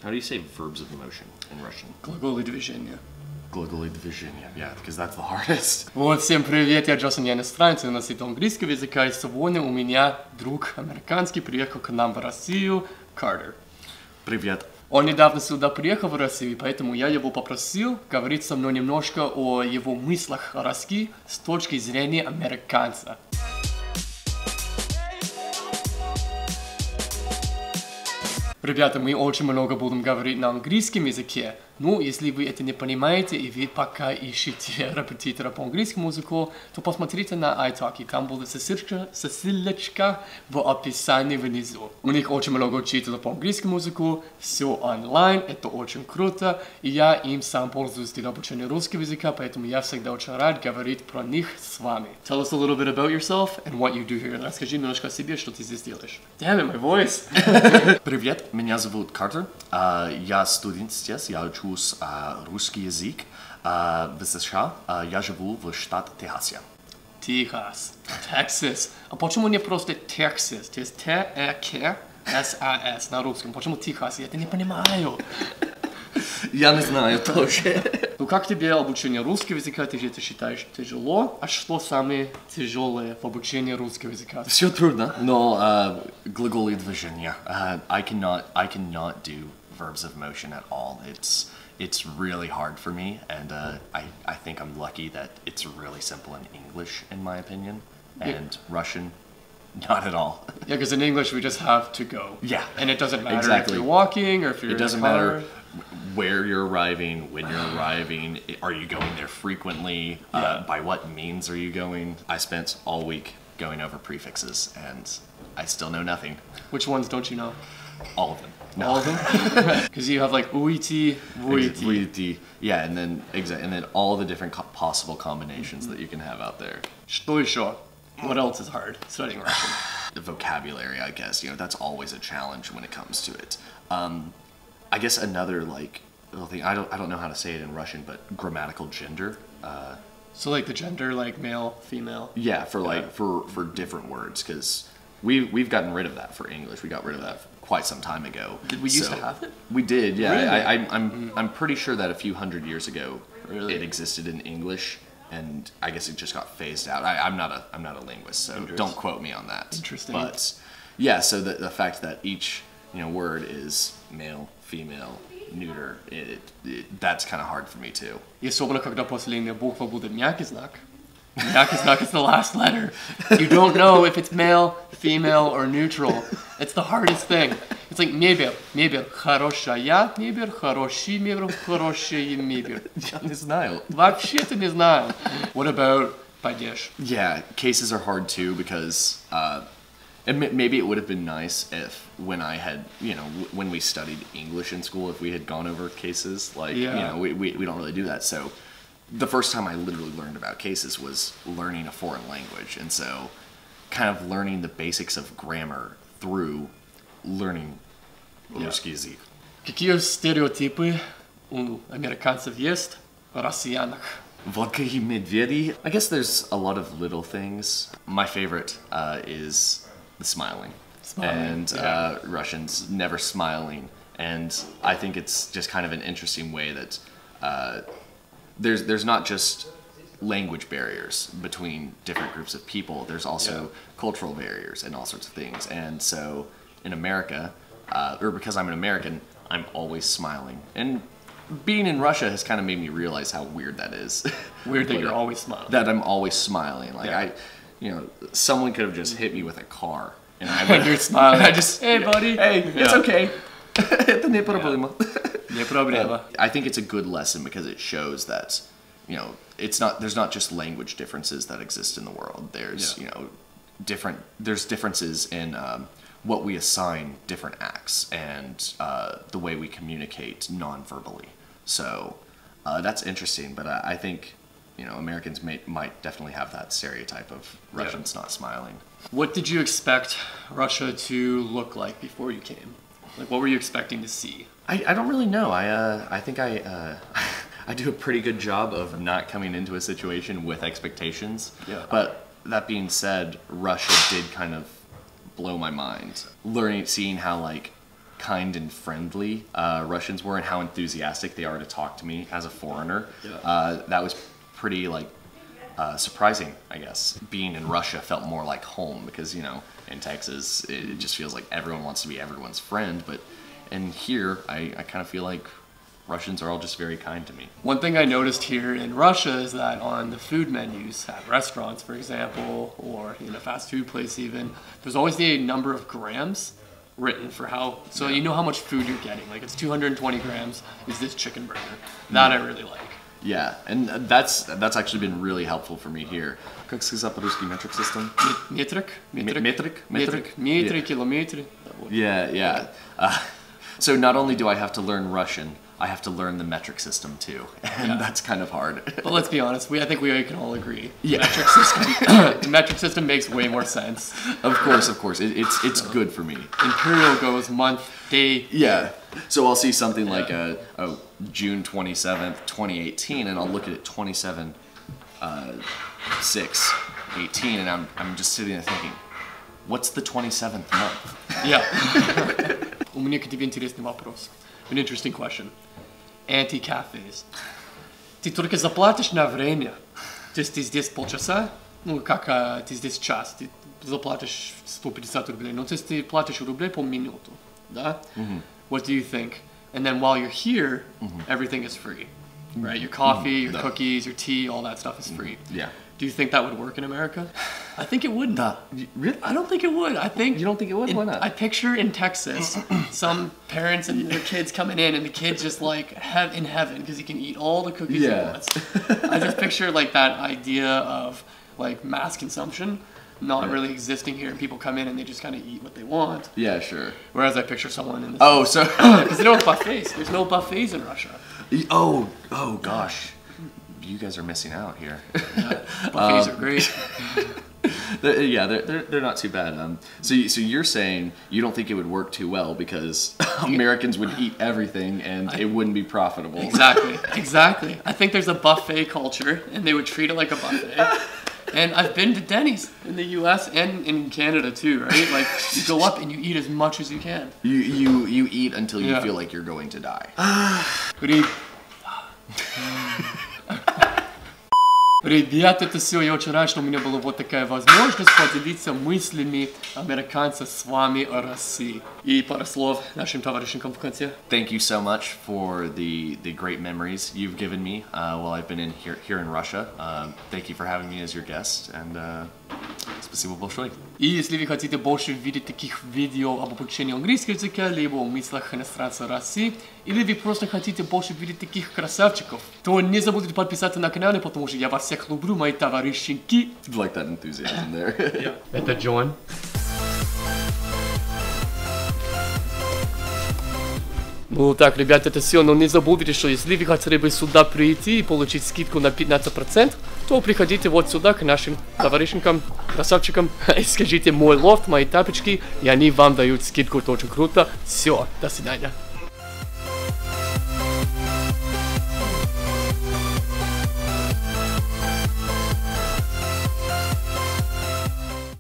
How do you say verbs of motion in Russian? Глаголы движения. Глаголы движения. Yeah, because that's the hardest. Вот, всем привет, я Джастин, я иностранец, я носитель английского языка, и сегодня у меня друг американский приехал к нам в Россию, Картер. Привет. Он недавно сюда приехал в Россию, поэтому я его попросил говорить со мной немножко о его мыслях о России с точки зрения американца. Ребята, мы очень много будем говорить на английском языке. Ну, если вы это не понимаете и вы пока ищете репетитора по английскому языку, то посмотрите на iTalki, там будет ссылочка в описании внизу. У них очень много учителей по английскому языку, все онлайн, это очень круто, и я им сам пользуюсь для обучения русского языка, поэтому я всегда очень рад говорить про них с вами. Tell us a little bit about yourself and what you do here. Расскажи немножко о себе, что ты здесь делаешь. Damn it, my voice! Привет, меня зовут Картер. Я студент здесь, я учусь русский язык в США. Я живу в штате Техасе. Техас. Texas. А почему не просто Texas? То есть T-E-K-S-A-S на русском. Почему Техас? Я это не понимаю. Я не знаю тоже. Ну как тебе обучение русского языка? Ты же это считаешь тяжело? А что самое тяжелое в обучении русского языка? Все трудно, но глаголы движения. I cannot do verbs of motion at all. It's really hard for me, and I think I'm lucky that it's really simple in English, in my opinion, and Russian, not at all. Yeah, because in English we just have to go. Yeah, and it doesn't matter exactly. if you're walking or if you're It doesn't in a car. matter where you're arriving, when you're arriving, are you going there frequently, by what means are you going? I spent all week going over prefixes, and I still know nothing. Which ones don't you know? All of them. No. All of them? Because you have like uiti, vuiti. Yeah, and then all the different possible combinations that you can have out there. Что еще? What else is hard studying Russian? The vocabulary, I guess, that's always a challenge when it comes to it. I guess another little thing, I don't know how to say it in Russian, but grammatical gender. So like the gender, like male, female. Yeah, for different words, because we've gotten rid of that for English. We got rid of that quite some time ago. Did we used to have it? We did, yeah. Really? I'm pretty sure that a few hundred years ago, Really? it existed in English, and I guess it just got phased out. I'm not a linguist, so don't quote me on that. Interesting. But yeah, so the fact that each word is male, female, neuter, that's kind of hard for me too. И особенно когда последняя буква будет мягкий знак. Mягкий знак is the last letter. You don't know if it's male, female, or neutral. It's the hardest thing. It's like мебель. Мебель. Хорошая мебель, хороший мебель, хорошая мебель. Я не знаю. Вообще-то не знаю. What about падеж? Yeah, cases are hard too because and maybe it would have been nice if when I had, when we studied English in school, if we had gone over cases, we don't really do that. So the first time I literally learned about cases was learning a foreign language. And so kind of learning the basics of grammar through learning русский язык. Какие стереотипы у американцев есть о россиянах? Vodka и медведи. I guess there's a lot of little things. My favorite is the smiling. And Russians never smiling. And I think it's just kind of an interesting way that there's not just language barriers between different groups of people. There's also cultural barriers and all sorts of things. And so in America, or because I'm an American, I'm always smiling. And being in Russia has kind of made me realize how weird that is. Weird that you're always smiling. That I'm always smiling. Someone could have just hit me with a car, and I would. You're smiling. I just, hey buddy, hey, it's okay. Это не проблема. Не проблема. I think it's a good lesson because it shows that, there's not just language differences that exist in the world. There's there's differences in what we assign different acts and the way we communicate non-verbally. So that's interesting, but I think Americans might definitely have that stereotype of Russians not smiling. What did you expect Russia to look like before you came? Like, what were you expecting to see? I don't really know. I think I do a pretty good job of not coming into a situation with expectations. Yeah. But that being said, Russia did kind of blow my mind. Seeing how kind and friendly Russians were, and how enthusiastic they are to talk to me as a foreigner. That was pretty like surprising, I guess. Being in Russia felt more like home because, you know, in Texas it just feels like everyone wants to be everyone's friend, but in here I kind of feel like Russians are all just very kind to me. One thing I noticed here in Russia is that on the food menus at restaurants, for example, or in a fast food place even, there's always the number of grams written for how, so you know how much food you're getting. Like it's 220 grams is this chicken burger. That I really like. Yeah, and that's actually been really helpful for me here. Как сказать по-русски metric system? Metric? Metric? Kilometri. Yeah. So not only do I have to learn Russian, I have to learn the metric system too, and that's kind of hard. But let's be honest, I think we can all agree. Yeah. The metric system makes way more sense. Of course. It's good for me. Imperial goes month, day. Yeah. So I'll see something like June 27th, 2018, and I'll look at it 27/6/18, and I'm just sitting there thinking, what's the 27th month? Yeah. У меня к тебе интересный вопрос. An interesting question. Anti-cafes. Ты только заплатишь на время. То есть ты здесь полчаса, ну как ты здесь час, ты заплатишь 150 рублей, но то есть ты платишь рублей по минуту, да? What do you think? And then while you're here, everything is free, right? Your coffee, your cookies, your tea, all that stuff is free. Yeah. Do you think that would work in America? I think it wouldn't. Really? I don't think it would. I think You don't think it would? Why not? I picture in Texas some parents and their kids coming in, and the kid's just like in heaven because he can eat all the cookies he wants. I just picture like that idea of like mass consumption not really existing here, and people come in and they just kind of eat what they want. Yeah, sure. Whereas I picture someone in this. Oh, so Because they don't have buffets. There's no buffets in Russia. oh gosh. You guys are missing out here. Buffets are great. They're not too bad. So you're saying you don't think it would work too well because Americans would eat everything and it wouldn't be profitable. Exactly. I think there's a buffet culture and they would treat it like a buffet. And I've been to Denny's in the U.S. and in Canada too, right? Like you go up and you eat as much as you can. You eat until you feel like you're going to die. Ребята, это все. Я очень рад, что у меня была вот такая возможность поделиться мыслями американца с вами о России. И пару слов нашим товарищам в конце. Thank you so much for the great memories you've given me while I've been here in Russia. Thank you for having me as your guest, and спасибо большое. И если вы хотите больше видеть таких видео об обучении английского языка, либо о мыслях иностранца России, или вы просто хотите больше видеть таких красавчиков, то не забудьте подписаться на канал, потому что я вас всех люблю, мои товарищеньки. Like that enthusiasm there. Это Джон. Ну так, ребят, это все, но не забудьте, что если вы хотели бы сюда прийти и получить скидку на 15%, то приходите вот сюда к нашим товарищам, красавчикам, и скажите мой лофт, мои тапочки, и они вам дают скидку, это очень круто. Все, до свидания.